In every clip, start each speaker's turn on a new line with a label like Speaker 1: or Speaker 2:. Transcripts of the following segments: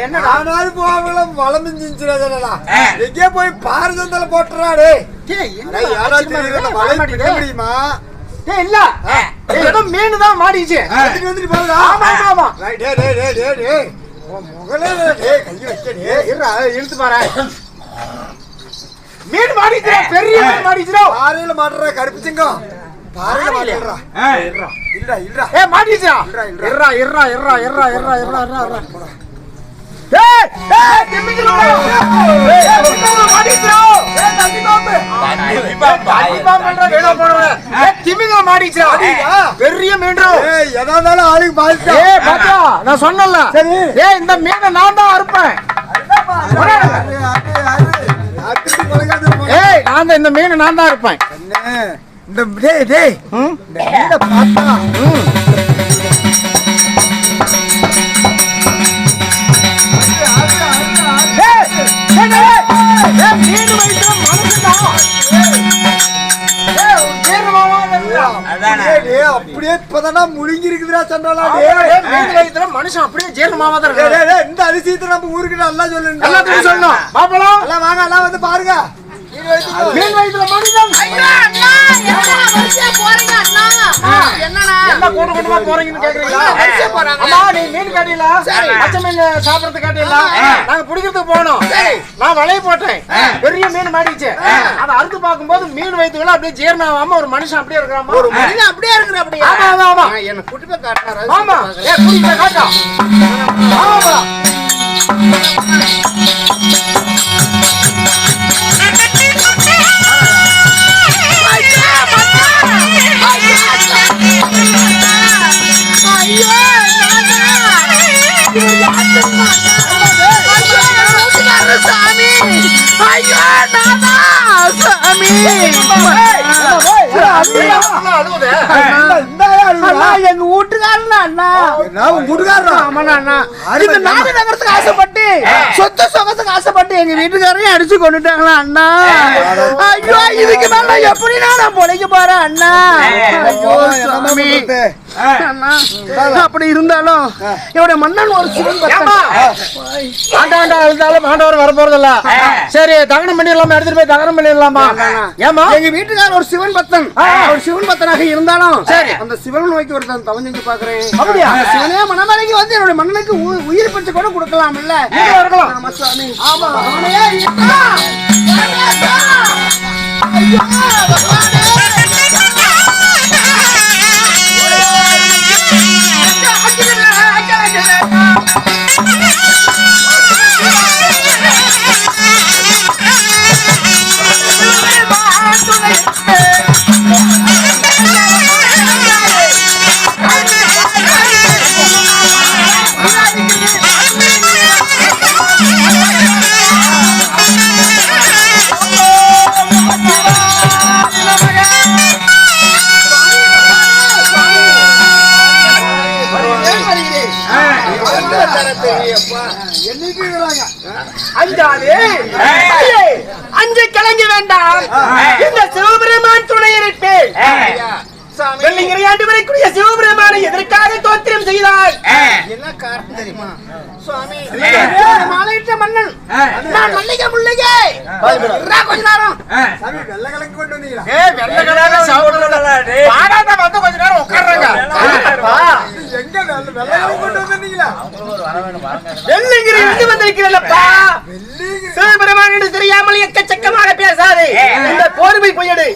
Speaker 1: என்னடானாலும் போகலாம் வளமிஞ்சிச்சுடா. எங்கே போய் பாரு சந்தல போட்டுறாடே. முடியுமா?
Speaker 2: இல்ல ஏதோ மீன் தான் மாடிச்சு.
Speaker 1: வந்துட்டு போகுதா?
Speaker 2: ஆமா.
Speaker 1: முகலே கையை வச்சடே.
Speaker 2: இழுத்து பாரு. மீன் மாடிச்சு, பெரிய மீன் மாடிச்சுடா.
Speaker 1: பாறையில மாட்டுற கருப்புச்சிங்கம். பாறையில மாட்டுறா. இல்ல.
Speaker 2: மாடிச்சா? இருறா. ஏய் திமிங்கலா. மாடிச்சுடா. பெரிய மீன்.
Speaker 1: எதானாலும் ஆளுக்கு பாதிச்சா.
Speaker 2: பாத்தா நான் சொன்னல. இந்த மீனை நான் தான் அறுப்பேன். நான் இந்த மீனை நான் தான் இருப்பேன்.
Speaker 1: அப்படியே இப்பதானா முழுங்கி இருக்குதுடா சண்டாலா.
Speaker 2: மனுஷன் அப்படியே ஜீரணமாவாதான்.
Speaker 1: இந்த அதிசயத்தை நம்ம ஊருக்கு நல்லா சொல்லணும்.
Speaker 2: எல்லாத்தையும் சொல்லணும். பாப்பலாம்
Speaker 1: எல்லாம் வாங்க, எல்லாம் வந்து பாருங்க.
Speaker 2: மீன் வயித்துல மனிதன். என்ன கூட்டமா போறீங்கன்னு கேக்குறீங்களா? அம்மா நீ மீன் காட்டில பச்சை மீன் சாப்பிடறதுக்கு காட்டில நாங்க பிடிக்கிறதுக்கு போனோம். நான் வலைய போட்டேன். பெரிய மீன் மாட்டிச்சு. அதை அறுத்து பார்க்கும்போது மீன் வயிற்றுல அப்படியே ஜீரணம் ஆகாம ஒரு மனுஷன் அப்படியே இருக்கிறாமா.
Speaker 3: ஒரு மனிதன் அப்படியே இருக்கிற. அப்படியே
Speaker 2: ஆமா
Speaker 3: என்ன கூட்டி போய் காட்டுறாரு.
Speaker 2: ஆமா கூட்டி போய் காட்டா. ஆமா
Speaker 3: எங்க வீட்டுக்காரன் அண்ணா. ஆசைப்பட்டு சொத்து சொகத்துக்கு ஆசைப்பட்டு எங்க வீட்டுக்காரையும் அடிச்சு கொண்டுட்டாங்களா அண்ணா. ஐயோ இதுக்கு மேல எப்படி நான் பொழைக்க போறேன் அண்ணா. ஐயோ சாமி அப்படி இருந்தாலும் என்னுடைய மன்னன் ஒரு சிவன்
Speaker 2: ஆண்டவர் வர போறதில்ல. சரி தகனம் பண்ணிடலாமா? எடுத்துட்டு போய் தகனம் பண்ணிடலாமா? ஏமா
Speaker 3: எங்க வீட்டுக்காரர் ஒரு சிவன் பக்தன். ஒரு சிவன் பக்தனாக இருந்தாலும் சரி அந்த சிவன் நோய்க்கு ஒருத்தன் தவம் செஞ்சு பாக்குறேன். அப்படியா? சிவனே மனமலைக்கு வந்து என்னுடைய மன்னனுக்கு உயிர் பச்சை கூட கொடுக்கலாம் இல்ல? இருக்கலாம் சாமி. ஆமா அஞ்சு கிளங்கி வேண்டாம். இந்த சிவபெருமான் துணை இருப்பேன். வெள்ளிங்கிரியாண்டு சிவபெருமானை எதற்காக தோத்திரம் செய்தார்? என்ன காரணம் தெரியுமா சுவாமி? மாலையிட்ட மன்னன் நான் மல்லிகை முல்லிகை கொஞ்ச நேரம்
Speaker 1: வெள்ள கலக்கு கொண்டு வந்தீங்களா?
Speaker 2: வந்து கொஞ்ச நேரம் உட்கார்றாங்க.
Speaker 1: எங்க வெள்ள கலக்கு கொண்டு வந்தீங்களா?
Speaker 3: வெள்ளிங்கிரி இருந்து வந்திருக்கிறல்லப்பா. சிவபெருமான் என்று தெரியாமல் எக்கச்சக்கமாக பேசாதே. இந்த போர்வை பொய்யடு.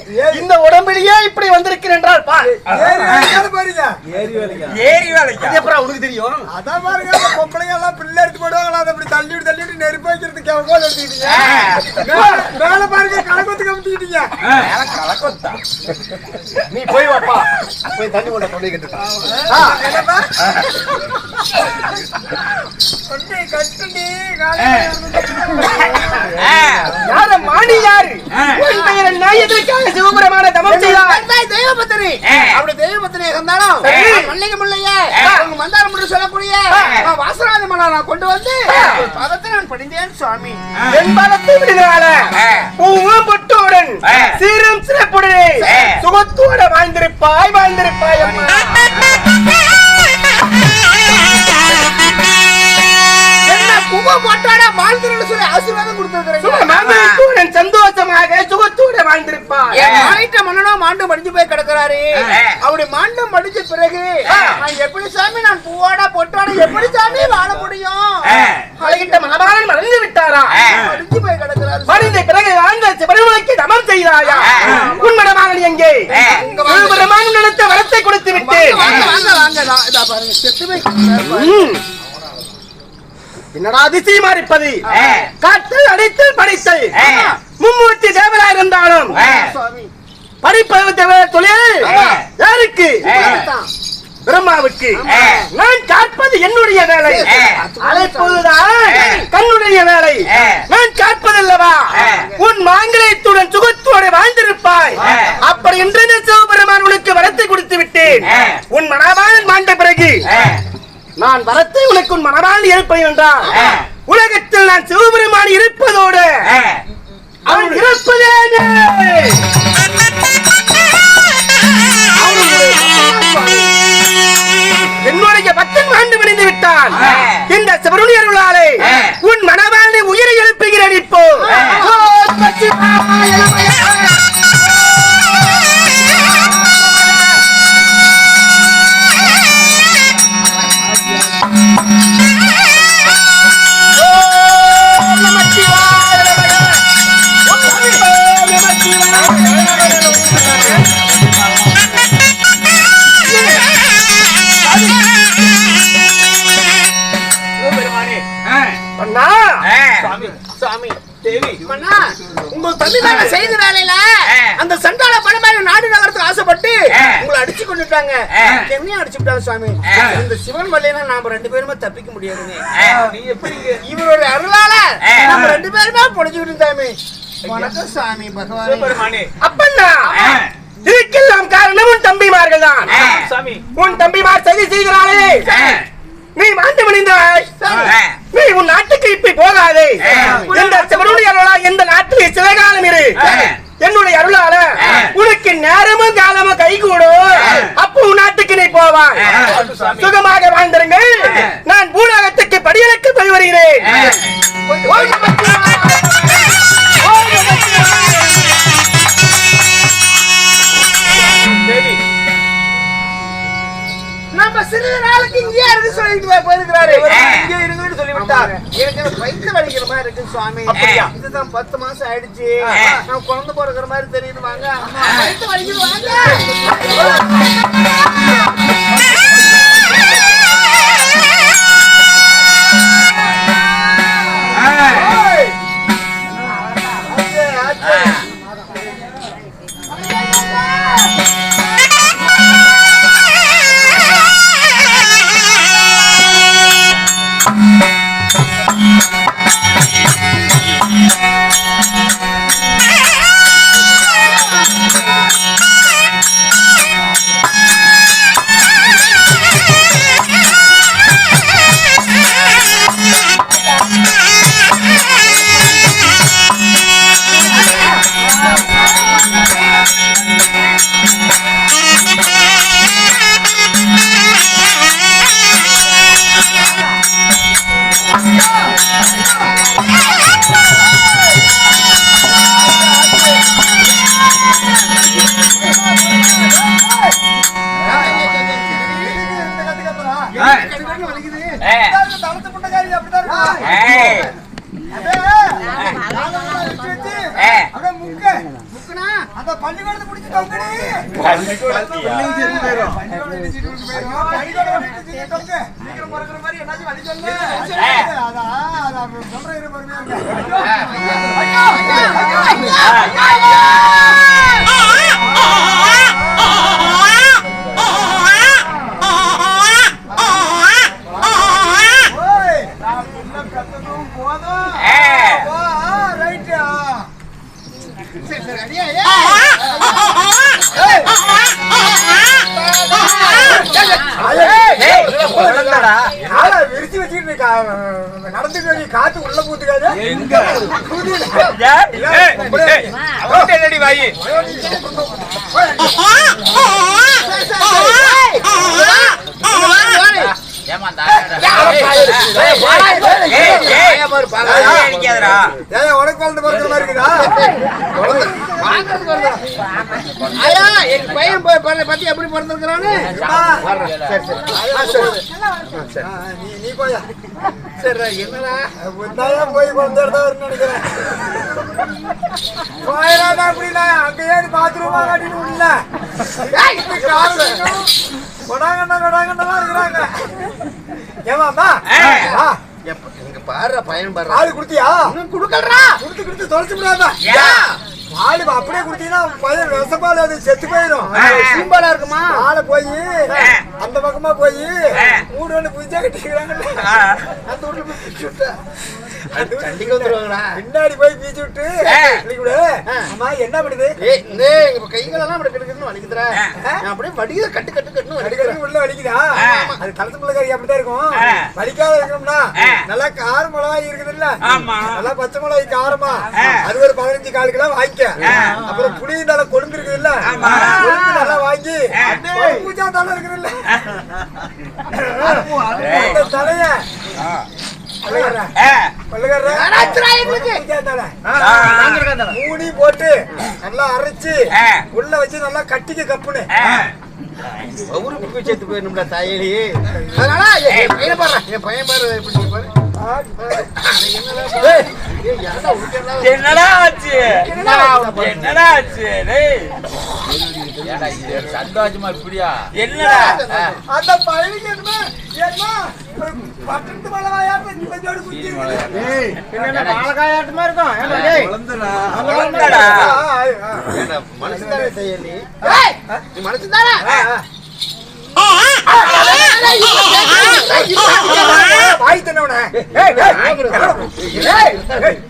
Speaker 3: இந்த உடம்பிலேயே இப்படி வந்திருக்கிறேன் என்றால் பாரு.
Speaker 1: ஏரி வேலைக்கு
Speaker 3: அப்புறம் உனக்கு தெரியும்.
Speaker 1: அதான் பாருங்க பொம்பளைங்க எல்லாம் பிள்ளை எடுத்து போடுவாங்களா? அதை அப்படி தள்ளிவிட்டு நெருப்பு வைக்கிறதுக்கு எவ்வளோ எடுத்துக்கிட்டீங்க. மேல பாருங்க கலக்கத்து கமிட்டிக்கிட்டீங்க.
Speaker 3: நீ போய் வாப்பா. போய் தண்ணி கொண்ட சொல்லிக்கிட்டு யார மாணி யாரு? உன் பெயர் என்ன? எதற்காக சிவபெருமான தவம் செய்தார்? தெய்வபத்தினி. அப்படி தெய்வபத்தினி இருந்தாலும் மல்லிகை முல்லையே உங்க மந்தாரம் என்று சொல்லக்கூடிய வாசராஜ மலா நான் கொண்டு வந்து பதத்தை நான் படிந்தேன் சுவாமி. என் பதத்தை விடுதலால பூவும் பொட்டுடன் சீரும் சிறப்புடனே சுகத்தோட வாழ்ந்திருப்பாய் அம்மா. என்ன ஆசீர்வாதம் கொடுத்திருக்கிறேன்.
Speaker 2: சந்தோஷமாக சுகத்தோட வாழ்ந்திருப்பார்.
Speaker 3: ஆயிட்ட மன்னனோ மாண்டு மடிஞ்சு போய் கிடக்கிறாரு. அப்படி மாண்டு மடிஞ்ச பிறகு நான் எப்படி சாமி நான் பூவாட பொட்டாட எப்படி சாமி வாழ முடியும்?
Speaker 2: அழகிட்ட மனபாலன் மறந்து விட்டாரா?
Speaker 3: மடிஞ்சு போய் கிடக்கிறாரு.
Speaker 2: மடிந்த பிறகு ஆண்ட சிவபெருமானுக்கு தமம் செய்தாயா? உன் மனபாலன் எங்கே? சிவபெருமான் நினைத்த வரத்தை கொடுத்து விட்டு
Speaker 3: பாருங்க செத்துமே.
Speaker 2: என்னடா அதிசயமா இருப்பது? காற்றில் அடித்தல் படைத்தல் மும்மூர்த்தி தேவரா இருந்தாலும் படிப்பது தொழில் யாருக்கு? பிரம்மாவுக்கு. நான் காட்பது என்னுடைய வேலை, அழைப்பதுதான் கண்ணுடைய வேலை. நான் காட்பதல்லவா உன் மாங்கலயத்துடன் சுகத்தோடு வாழ்ந்திருப்பாய். அப்படி என்று சிவபெருமான் உனக்கு வரத்தை கொடுத்து விட்டேன். உன் மனவாளன் மாண்ட பிறகு நான் வரத்தை உனக்கு உன் மனவாளன் இருப்பேன் என்றால் உலகத்தில் நான் சிவபெருமான் இருப்பதோடு அவன் இருப்பதே என்னுடைய பக்தன் வாழ்ந்து விழுந்து விட்டான். இந்த சிவருடைய அருளாலே உன் மனவாளனை உயிரை எழுப்புகிறேன். இப்போ
Speaker 3: உங்க தம்பி மேல செய்த வேலையில அந்த சண்டாள பணமாக நாடு நகரத்துக்கு ஆசைப்பட்டு உங்களை அடிச்சு கொண்டுட்டாங்க. என்னையும் அடிச்சு விட்டாங்க சுவாமி. இந்த சிவன் வல்லையில நாம ரெண்டு பேருமே தப்பிக்க முடியாதுங்க. இவரோட அருளால நம்ம ரெண்டு பேருமே பொழைச்சுக்கிட்டு இருந்தாமே. வணக்கம் சாமி பகவானே.
Speaker 2: அப்பன்னா இதுக்கெல்லாம் காரணம் உன் தம்பிமார்கள் தான். உன் தம்பிமார் சதி செய்கிறாளே, நீ மாண்டு மணிந்தாய். நீ உன் நாட்டுக்கு இப்படி போகாதே. இந்த சிவனுடைய அருளா எந்த நாட்டிலே சிவகாலம் இரு. என்னுடைய அருளால உனக்கு நேரமும் காலமும் கைகூடும். அப்போ உன் நாட்டுக்கு நீ போவாய். சுகமாக வாழ்ந்திருங்கள். நான் பூலோகத்துக்கு படியலுக்கு போய் வருகிறேன்.
Speaker 3: நம்ம சிறிது நாளுக்கு இங்கே இருந்து சொல்லிட்டு போயிருக்கிறாரு. இங்கே இருங்கன்னு சொல்லிவிட்டார். எனக்கு வயிற்று வலிக்கிற மாதிரி இருக்கு சுவாமி. இதுதான் 10 மாசம் ஆயிடுச்சு. நான் குழந்தை பிறக்கிற மாதிரி தெரியுது. வாங்க வயிற்று வலிக்குது வாங்க. நடந்துட்டு காத்து உள்ள பூத்துக்காது வாயி
Speaker 4: கிடையாதுடா.
Speaker 1: ஏன் உனக்கு குழந்தை பிறக்கிற மாதிரி இருக்குதா?
Speaker 3: பாக்குறதுக்கு வருதா? ஐயா, எங்க பையன் பத்தி எப்படி பிறந்திருக்கிறான்னு
Speaker 1: நீ போயா?
Speaker 3: சரி, என்னடா
Speaker 1: உன்னாதான் போய் குழந்தை எடுத்தா வரும்னு நினைக்கிறேன். போயிடாத அப்படின்னா அங்கேயே பாத்ரூமா காட்டிட்டு விடல. கொடாங்கண்ணா இருக்கிறாங்க. ஏமாமா
Speaker 3: இங்க பாரு, பையன் பாரு.
Speaker 1: ஆளு குடுத்தியா?
Speaker 3: இன்னும் குடுக்கலடா.
Speaker 1: குடுத்து தொலைச்சு விடாத. ஆளு அப்படியே குடுத்தீங்கன்னா பையன் விஷப்பால் அது செத்து போயிடும்.
Speaker 3: சிம்பிளா இருக்குமா?
Speaker 1: ஆளை போய் அந்த பக்கமா போய் மூணு ஒண்ணு புதிச்சா கட்டிக்கிறாங்கல்ல, அந்த வீட்டுல போய் பீச்சு விட்டு
Speaker 3: சண்டிக்கு வந்துருவாங்கடா.
Speaker 1: பின்னாடி போய் பீச்சு விட்டு அம்மா என்ன பண்ணுது?
Speaker 3: இப்ப கைகளெல்லாம் அப்படி கெடுக்கணும்னு வலிக்குதுடா. அப்படியே வடிய கட்டுன்னு
Speaker 1: அடிக்கடி உள்ள வலிக்குதா? அது தலத்து பிள்ளைக்காரி அப்படிதான் இருக்கும். வலிக்காத இருக்கணும்னா நல்லா கார மிளகாய் இருக்குது இல்ல, நல்லா பச்சை மிளகாய் காரமா அது ஒரு 15 கால் கிலோ வாங்கிக்க. அப்புறம் புளி நல்லா கொழுந்து இருக்குது இல்ல, கொழுந்து நல்லா வாங்கி பூஜா தலை இருக்குது இல்ல, அந்த தலைய மூணி போட்டு நல்லா அரைச்சு உள்ள வச்சு நல்லா கட்டிக்க கப்புன்னு
Speaker 3: ஒரு புக்கு சேர்த்து போயிருந்தா தாயலி. அதனால என் பையன் பாரு எப்படி பாரு.
Speaker 4: என்னடா ஆச்சு? என்னடா ஆச்சு? சந்தோஷமா இப்படியா? என்னடா
Speaker 1: அந்த பழனிக்கு என்ன பட்டத்து மலையாட்டு கொஞ்சோடு குச்சி
Speaker 2: மாலக்காயாட்டமா இருக்கும்.
Speaker 3: மனுஷன் தானே தாயலி, நீ மனுஷன் தானே.
Speaker 1: வாய் தண்ணவன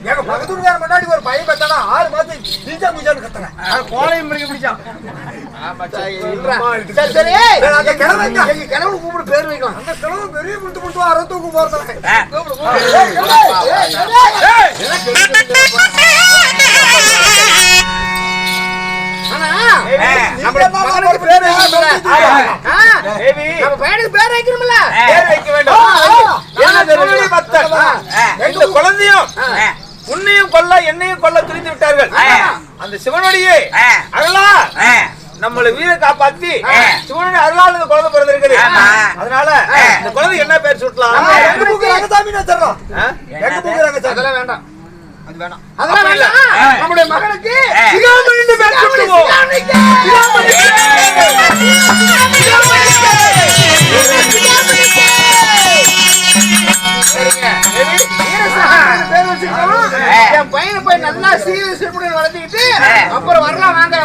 Speaker 1: எங்க பக்கத்துக்கார முன்னாடி ஒரு பையன் பத்தானா 6 மாசம் பீஜா பூஜான்னு கத்தன
Speaker 2: கோலையும் பிடிக்க பிடிச்சான்.
Speaker 1: அந்த கிழவங்க
Speaker 3: எங்க கிழவனு கூப்பிட்டு பேர் வைக்கலாம்.
Speaker 1: அந்த கிழவன் பெரிய முட்டு அறத்தூக்கு போறதானே.
Speaker 4: குழந்தையும் உன்னையும் கொல்ல என்னையும் கொல்ல துணிந்து விட்டார்கள். அந்த சிவனுடைய அருளா நம்மள வீர காப்பாத்தி சிவனுடைய அருளால் இந்த குழந்தை பிறந்திருக்குது. அதனால இந்த குழந்தை என்ன பேர் சுட்டலாம்?
Speaker 3: அதெல்லாம் வேண்டாம், அது வேணாம், அதெல்லாம் வேண்டாம். நம்முடைய மகனுக்கு
Speaker 4: சிகாமணின்னு பேர் சுட்டுவோம்.
Speaker 3: என் பையனை போய் நல்லா சீர சிறுமுறை வளர்த்துக்கிட்டு அப்புறம் வரலாம் வாங்க.